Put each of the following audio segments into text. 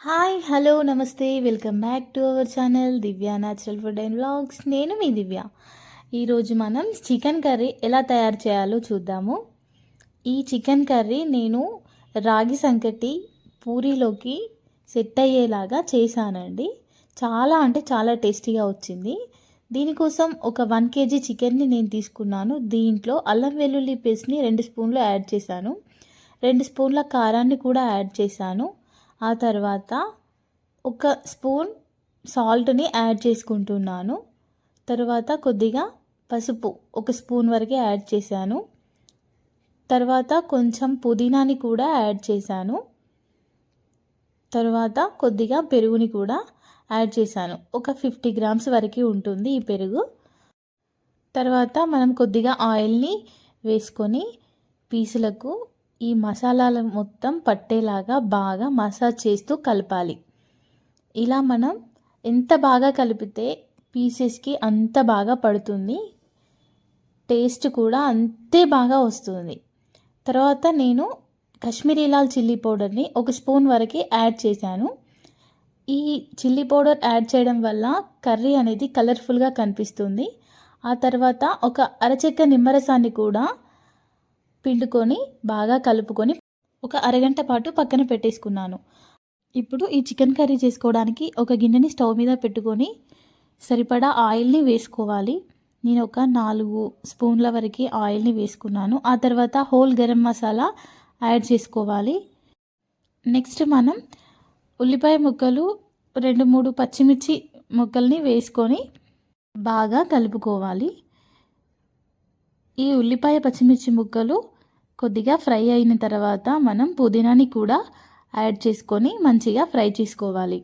Hi hello నమస్తే welcome back to our channel Divya natural food and vlogs. నేను మీ దివ్య. ఈరోజు మనం చికెన్ కర్రీ ఎలా తయారు చేయాలో చూద్దాము. ఈ చికెన్ కర్రీ నేను రాగి సంకటి పూరీలోకి సెట్ అయ్యేలాగా చేశానండి. చాలా అంటే చాలా టేస్టీగా వచ్చింది. దీనికోసం ఒక 1 kg చికెన్ని నేను తీసుకున్నాను. దీంట్లో అల్లం వెల్లుల్లి పేస్ట్ని 2 స్పూన్లు యాడ్ చేశాను. 2 స్పూన్ల కారాన్ని కూడా యాడ్ చేశాను. ఆ తర్వాత ఒక స్పూన్ సాల్ట్ని యాడ్ చేసుకుంటున్నాను. తర్వాత కొద్దిగా పసుపు ఒక స్పూన్ వరకు యాడ్ చేశాను. తర్వాత కొంచెం పుదీనాని కూడా యాడ్ చేశాను. తర్వాత కొద్దిగా పెరుగుని కూడా యాడ్ చేశాను. ఒక 50 గ్రామ్స్ వరకు ఉంటుంది ఈ పెరుగు. తర్వాత మనం కొద్దిగా ఆయిల్ని వేసుకొని పీసులకు ఈ మసాలాలు మొత్తం పట్టేలాగా బాగా మసాజ్ చేస్తూ కలపాలి. ఇలా మనం ఎంత బాగా కలిపితే పీసెస్కి అంత బాగా పడుతుంది, టేస్ట్ కూడా అంతే బాగా వస్తుంది. తర్వాత నేను కాశ్మీరీ లాల్ చిల్లీ పౌడర్ని ఒక స్పూన్ వరకు యాడ్ చేశాను. ఈ చిల్లీ పౌడర్ యాడ్ చేయడం వల్ల కర్రీ అనేది కలర్ఫుల్గా కనిపిస్తుంది. ఆ తర్వాత ఒక అరచెక్క నిమ్మరసాన్ని కూడా పిండుకొని బాగా కలుపుకొని ఒక అరగంట పాటు పక్కన పెట్టేసుకున్నాను. ఇప్పుడు ఈ చికెన్ కర్రీ చేసుకోవడానికి ఒక గిన్నెని స్టవ్ మీద పెట్టుకొని సరిపడా ఆయిల్ని వేసుకోవాలి. నేను ఒక 4 స్పూన్ల వరకు ఆయిల్ని వేసుకున్నాను. ఆ తర్వాత హోల్ గరం మసాలా యాడ్ చేసుకోవాలి. నెక్స్ట్ మనం ఉల్లిపాయ ముక్కలు 2-3 పచ్చిమిర్చి ముక్కల్ని వేసుకొని బాగా కలుపుకోవాలి. ఈ ఉల్లిపాయ పచ్చిమిర్చి ముక్కలు కొద్దిగా ఫ్రై అయిన తర్వాత మనం పుదీనాని కూడా యాడ్ చేసుకొని మంచిగా ఫ్రై చేసుకోవాలి.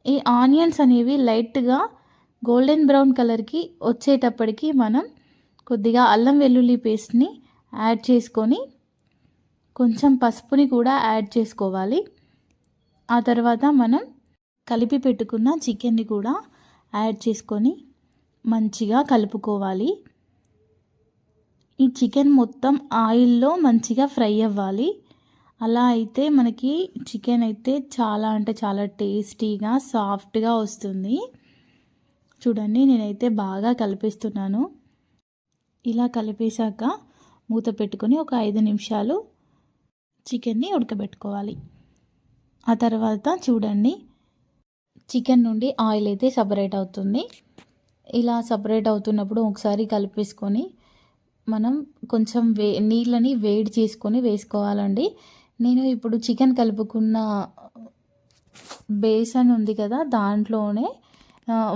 ఈ ఆనియన్స్ అనేవి లైట్గా గోల్డెన్ బ్రౌన్ కలర్కి వచ్చేటప్పటికి మనం కొద్దిగా అల్లం వెల్లుల్లి పేస్ట్ని యాడ్ చేసుకొని కొంచెం పసుపుని కూడా యాడ్ చేసుకోవాలి. ఆ తర్వాత మనం కలిపి పెట్టుకున్న చికెన్ని కూడా యాడ్ చేసుకొని మంచిగా కలుపుకోవాలి. ఈ చికెన్ మొత్తం ఆయిల్లో మంచిగా ఫ్రై అవ్వాలి. అలా అయితే మనకి చికెన్ అయితే చాలా అంటే చాలా టేస్టీగా సాఫ్ట్గా వస్తుంది. చూడండి, నేనైతే బాగా కలిపేస్తున్నాను. ఇలా కలిపేశాక మూత పెట్టుకొని ఒక 5 నిమిషాలు చికెన్ని ఉడకబెట్టుకోవాలి. ఆ తర్వాత చూడండి, చికెన్ నుండి ఆయిల్ అయితే సపరేట్ అవుతుంది. ఇలా సపరేట్ అవుతున్నప్పుడు ఒకసారి కలిపేసుకొని మనం కొంచెం నీళ్ళని వేడి చేసుకొని వేసుకోవాలండి. నేను ఇప్పుడు చికెన్ కలుపుకున్న బేసన్ ఉంది కదా, దాంట్లోనే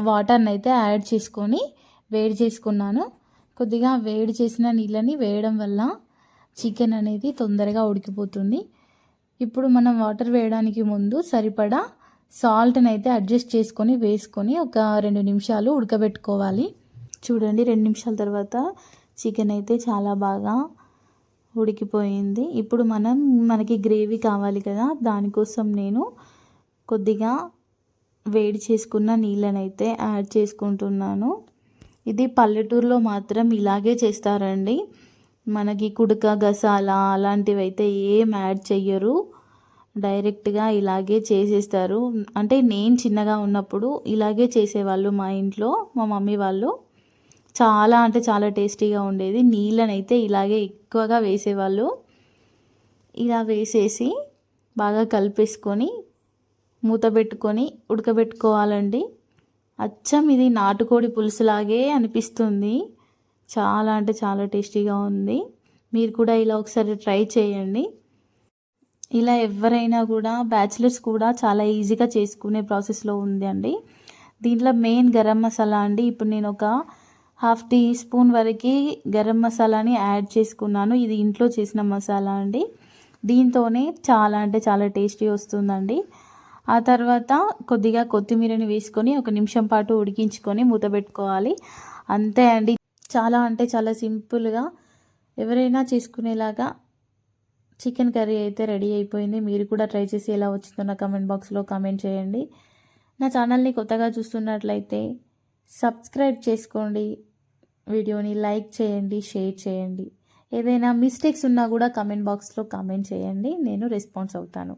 వాటర్ని అయితే యాడ్ చేసుకొని వేడి చేసుకున్నాను. కొద్దిగా వేడి చేసిన నీళ్ళని వేయడం వల్ల చికెన్ అనేది తొందరగా ఉడికిపోతుంది. ఇప్పుడు మనం వాటర్ వేయడానికి ముందు సరిపడా సాల్ట్ని అయితే అడ్జస్ట్ చేసుకొని వేసుకొని ఒక 2 నిమిషాలు ఉడకబెట్టుకోవాలి. చూడండి, 2 నిమిషాల తర్వాత చికెన్ అయితే చాలా బాగా ఉడికిపోయింది. ఇప్పుడు మనకి గ్రేవీ కావాలి కదా, దానికోసం నేను కొద్దిగా వేడి చేసుకున్న నీళ్ళనైతే యాడ్ చేసుకుంటున్నాను. ఇది పల్లెటూరులో మాత్రం ఇలాగే చేస్తారండి. మనకి కుడక గసాల అలాంటివి అయితే ఏం యాడ్ చెయ్యరు, డైరెక్ట్గా ఇలాగే చేసేస్తారు. అంటే నేను చిన్నగా ఉన్నప్పుడు ఇలాగే చేసేవాళ్ళు మా ఇంట్లో, మా మమ్మీ వాళ్ళు. చాలా అంటే చాలా టేస్టీగా ఉండేది. నీళ్ళనైతే ఇలాగే ఎక్కువగా వేసేవాళ్ళు. ఇలా వేసేసి బాగా కలిపేసుకొని మూత పెట్టుకొని ఉడకబెట్టుకోవాలండి. అచ్చం ఇది నాటుకోడి పులుసులాగే అనిపిస్తుంది. చాలా అంటే చాలా టేస్టీగా ఉంది. మీరు కూడా ఇలా ఒకసారి ట్రై చేయండి. ఇలా ఎవరైనా కూడా బ్యాచిలర్స్ కూడా చాలా ఈజీగా చేసుకునే ప్రాసెస్లో ఉంది అండి. దీంట్లో మెయిన్ గరం మసాలా అండి. ఇప్పుడు నేను ఒక 1/2 టీ స్పూన్ వరకు గరం మసాలాని యాడ్ చేసుకున్నాను. ఇది ఇంట్లో చేసిన మసాలా అండి. దీంతోనే చాలా అంటే చాలా టేస్టీ వస్తుందండి. ఆ తర్వాత కొద్దిగా కొత్తిమీరని వేసుకొని 1 నిమిషం పాటు ఉడికించుకొని మూత పెట్టుకోవాలి. అంతే అండి, చాలా అంటే చాలా సింపుల్గా ఎవరైనా చేసుకునేలాగా చికెన్ కర్రీ అయితే రెడీ అయిపోయింది. మీరు కూడా ట్రై చేసి ఎలా వచ్చిందో నా కామెంట్ బాక్స్లో కామెంట్ చేయండి. నా ఛానల్ని కొత్తగా చూస్తున్నట్లయితే సబ్స్క్రైబ్ చేసుకోండి, వీడియోని లైక్ చేయండి, షేర్ చేయండి. ఏదైనా మిస్టేక్స్ ఉన్నా కూడా కామెంట్ బాక్స్లో కామెంట్ చేయండి, నేను రెస్పాన్స్ అవుతాను.